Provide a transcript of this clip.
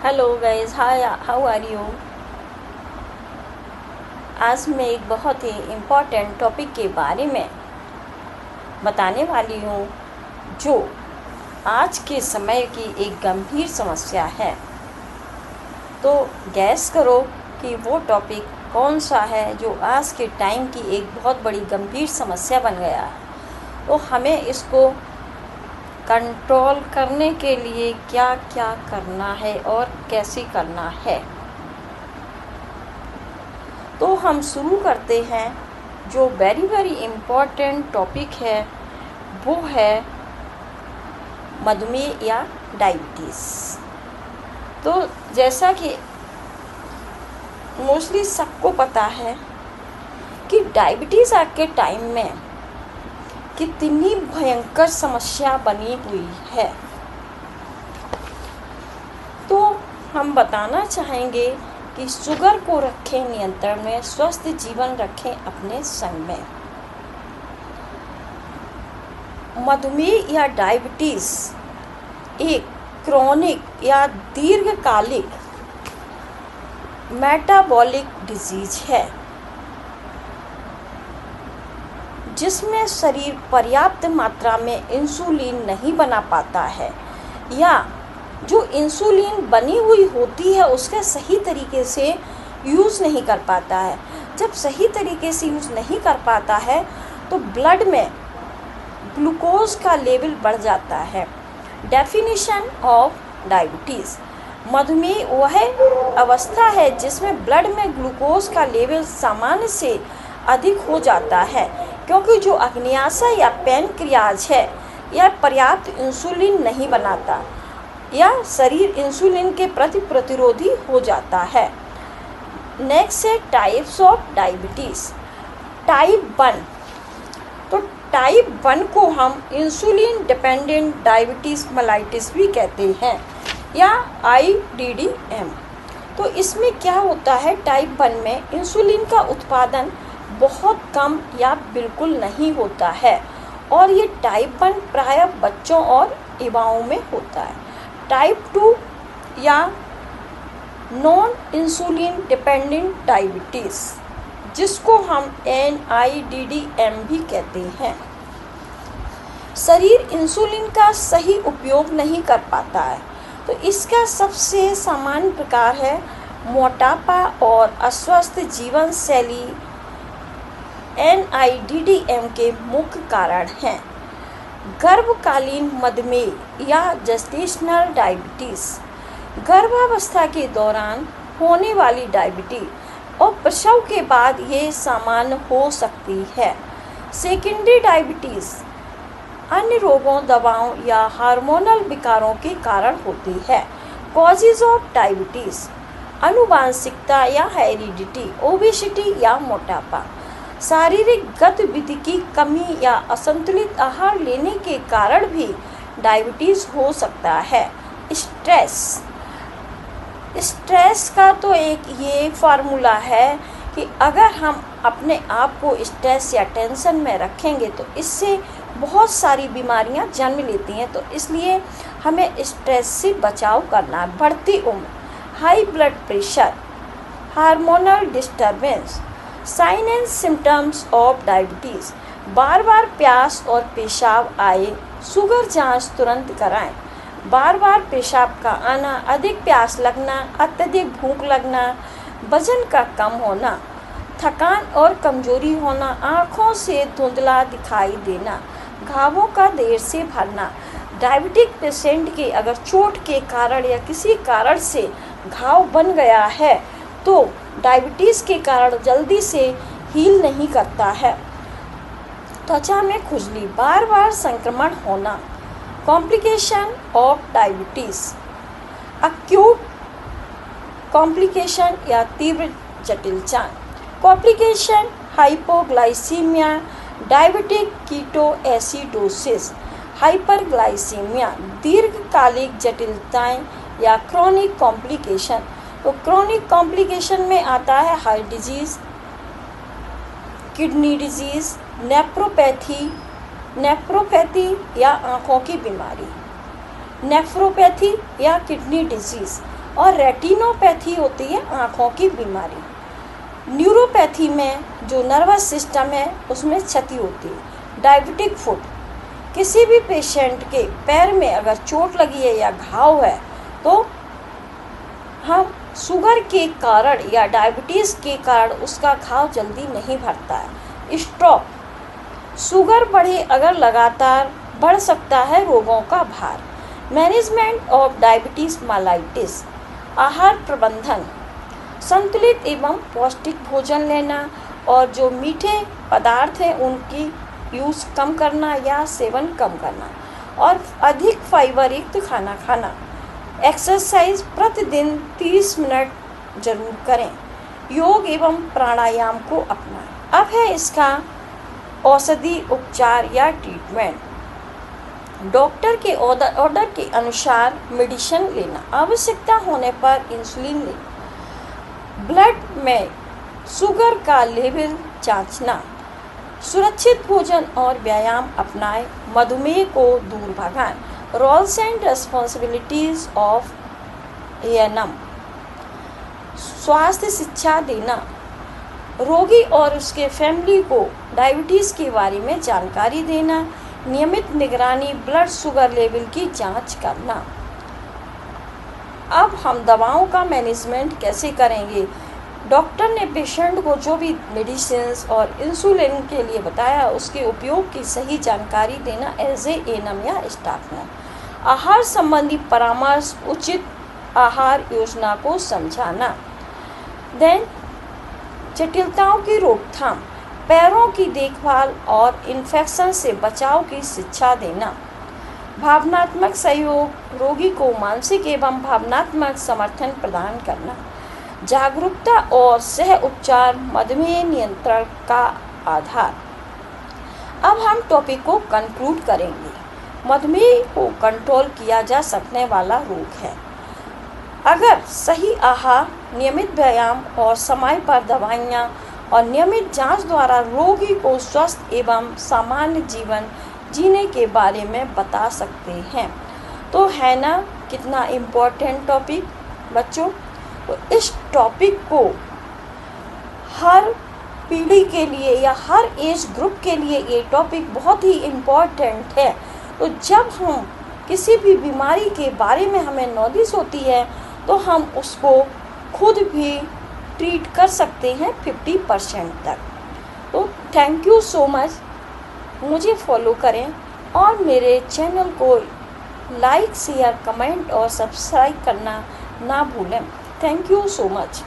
Hello guys, hi, how are you. आज मैं एक बहुत ही इम्पोर्टेंट टॉपिक के बारे में बताने वाली हूँ जो आज के समय की एक गंभीर समस्या है। तो गैस करो कि वो टॉपिक कौन सा है जो आज के टाइम की एक बहुत बड़ी गंभीर समस्या बन गया है। तो हमें इसको कंट्रोल करने के लिए क्या क्या करना है और कैसे करना है। तो हम शुरू करते हैं। जो वेरी इम्पोर्टेंट टॉपिक है वो है मधुमेह या डायबिटीज़। तो जैसा कि मोस्टली सबको पता है कि डायबिटीज़ आज के टाइम में कितनी भयंकर समस्या बनी हुई है। तो हम बताना चाहेंगे कि शुगर को रखें नियंत्रण में, स्वस्थ जीवन रखें अपने संग में। मधुमेह या डायबिटीज़ एक क्रोनिक या दीर्घकालिक मेटाबॉलिक डिजीज है जिसमें शरीर पर्याप्त मात्रा में इंसुलिन नहीं बना पाता है, या जो इंसुलिन बनी हुई होती है उसके सही तरीके से यूज़ नहीं कर पाता है। जब सही तरीके से यूज़ नहीं कर पाता है तो ब्लड में ग्लूकोज का लेवल बढ़ जाता है। डेफिनेशन ऑफ डायबिटीज़: मधुमेह वह अवस्था है जिसमें ब्लड में ग्लूकोज का लेवल सामान्य से अधिक हो जाता है, क्योंकि जो अग्न्याशय या पैनक्रियाज है यह पर्याप्त इंसुलिन नहीं बनाता या शरीर इंसुलिन के प्रति प्रतिरोधी हो जाता है। नेक्स्ट है टाइप्स ऑफ डायबिटीज़। टाइप 1। तो टाइप 1 को हम इंसुलिन डिपेंडेंट डायबिटीज़ मेलाइटिस भी कहते हैं या IDDM। तो इसमें क्या होता है, टाइप 1 में इंसुलिन का उत्पादन बहुत कम या बिल्कुल नहीं होता है और ये टाइप 1 प्रायः बच्चों और युवाओं में होता है। टाइप 2 या नॉन इंसुलिन डिपेंडेंट डायबिटीज़, जिसको हम NIDDM भी कहते हैं, शरीर इंसुलिन का सही उपयोग नहीं कर पाता है। तो इसका सबसे सामान्य प्रकार है मोटापा और अस्वस्थ जीवन शैली। NIDDM के मुख्य कारण हैं गर्भकालीन मधुमेह या जेस्टेशनल डायबिटीज़, गर्भावस्था के दौरान होने वाली डायबिटीज और प्रसव के बाद ये सामान्य हो सकती है। सेकेंडरी डायबिटीज़ अन्य रोगों, दवाओं या हार्मोनल विकारों के कारण होती है। कॉजेज ऑफ डायबिटीज़: आनुवांशिकता या हेरिडिटी, ओबेसिटी या मोटापा, शारीरिक गतिविधि की कमी या असंतुलित आहार लेने के कारण भी डायबिटीज़ हो सकता है। स्ट्रेस का तो एक ये फार्मूला है कि अगर हम अपने आप को स्ट्रेस या टेंशन में रखेंगे तो इससे बहुत सारी बीमारियां जन्म लेती हैं। तो इसलिए हमें स्ट्रेस से बचाव करना है। बढ़ती उम्र, high blood pressure, hormonal disturbance. Sign and symptoms of diabetes: बार बार प्यास और पेशाब आए, शुगर जांच तुरंत कराएं। बार बार पेशाब का आना, अधिक प्यास लगना, अत्यधिक भूख लगना, वजन का कम होना, थकान और कमजोरी होना, आँखों से धुंधला दिखाई देना, घावों का देर से भरना। डायबिटिक पेशेंट के अगर चोट के कारण या किसी कारण से घाव बन गया है तो डायबिटीज़ के कारण जल्दी से हील नहीं करता है। त्वचा में खुजली, बार बार संक्रमण होना। Complication of diabetes: acute complication या तीव्र जटिलता। Complication: hypoglycaemia, diabetic ketoacidosis, hyperglycaemia, दीर्घकालिक जटिलताएं या क्रोनिक कॉम्प्लिकेशन। तो क्रोनिक कॉम्प्लिकेशन में आता है heart disease, kidney disease, nephropathy या आँखों की बीमारी। नेफ्रोपैथी या किडनी डिजीज़ और रेटिनोपैथी होती है आँखों की बीमारी। न्यूरोपैथी में जो नर्वस सिस्टम है उसमें क्षति होती है। डायबिटिक फुट, किसी भी पेशेंट के पैर में अगर चोट लगी है या घाव है तो हम शुगर के कारण या डायबिटीज़ के कारण उसका घाव जल्दी नहीं भरता है। स्ट्रोक, शुगर बढ़े अगर लगातार बढ़ सकता है रोगों का भार। मैनेजमेंट ऑफ डायबिटीज़ मेलाइटिस, आहार प्रबंधन, संतुलित एवं पौष्टिक भोजन लेना और जो मीठे पदार्थ हैं उनकी यूज़ कम करना या सेवन कम करना और अधिक फाइबर युक्त खाना खाना। एक्सरसाइज प्रतिदिन 30 मिनट जरूर करें। योग एवं प्राणायाम को अपनाएं। अब है इसका औषधि उपचार या ट्रीटमेंट। डॉक्टर के ऑर्डर के अनुसार मेडिसिन लेना, आवश्यकता होने पर इंसुलिन लेना, ब्लड में शुगर का लेवल जांचना, सुरक्षित भोजन और व्यायाम अपनाएं, मधुमेह को दूर भगाएं। Roles and responsibilities of ANM, स्वास्थ्य शिक्षा देना, रोगी और उसके फैमिली को डायबिटीज़ के बारे में जानकारी देना, नियमित निगरानी, ब्लड शुगर लेवल की जांच करना। अब हम दवाओं का मैनेजमेंट कैसे करेंगे। डॉक्टर ने पेशेंट को जो भी मेडिसिन और इंसुलिन के लिए बताया उसके उपयोग की सही जानकारी देना एज ए एएनएम या स्टाफ नर्स। आहार संबंधी परामर्श, उचित आहार योजना को समझाना। देन जटिलताओं की रोकथाम, पैरों की देखभाल और इन्फेक्शन से बचाव की शिक्षा देना। भावनात्मक सहयोग, रोगी को मानसिक एवं भावनात्मक समर्थन प्रदान करना। जागरूकता और सह उपचार, मधुमेह नियंत्रण का आधार। अब हम टॉपिक को कंक्लूड करेंगे। मधुमेह को कंट्रोल किया जा सकने वाला रोग है अगर सही आहार, नियमित व्यायाम और समय पर दवाइयाँ और नियमित जांच द्वारा रोगी को स्वस्थ एवं सामान्य जीवन जीने के बारे में बता सकते हैं। तो है ना कितना इम्पोर्टेंट टॉपिक बच्चों। तो इस टॉपिक को हर पीढ़ी के लिए या हर एज ग्रुप के लिए ये टॉपिक बहुत ही इम्पोर्टेंट है। तो जब हम किसी भी बीमारी के बारे में हमें नॉलेज होती है तो हम उसको खुद भी ट्रीट कर सकते हैं 50% तक। तो थैंक यू सो मच। मुझे फॉलो करें और मेरे चैनल को लाइक, शेयर, कमेंट और सब्सक्राइब करना ना भूलें। Thank you so much.